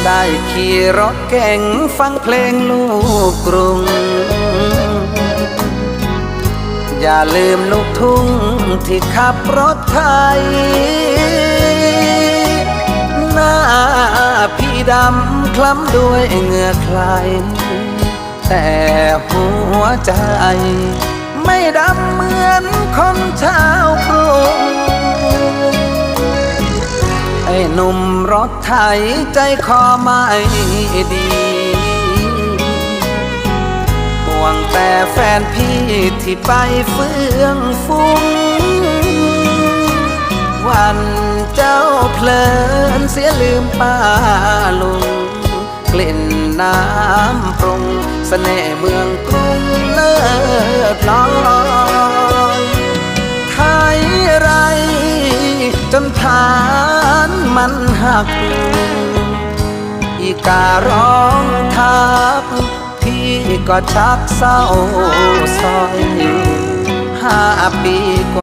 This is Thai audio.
ได้ขี่รถเก่งฟังเพลงลูกกรุงอย่าลืมลูกทุ่งที่ขับรถไทยหน้าพี่ดำคล้ำด้วยเหงื่อใครแต่หัวใจไม่ดำเหมือนคนชาวกรุงไอ้หนุ่มรถไถใจคอไม่ดีห่วงแต่แฟนพี่ที่ไปเฟื่องฟุ้งวันเจ้าเพลินเสียลืมป้าลุงกลิ่นน้ำปรุงเสน่ห์เมืองกรุงเลิศลอยไทยไรจนฐานมันหักอีการ้องทักพี่ก็ชักเศร้าซอย5 ปี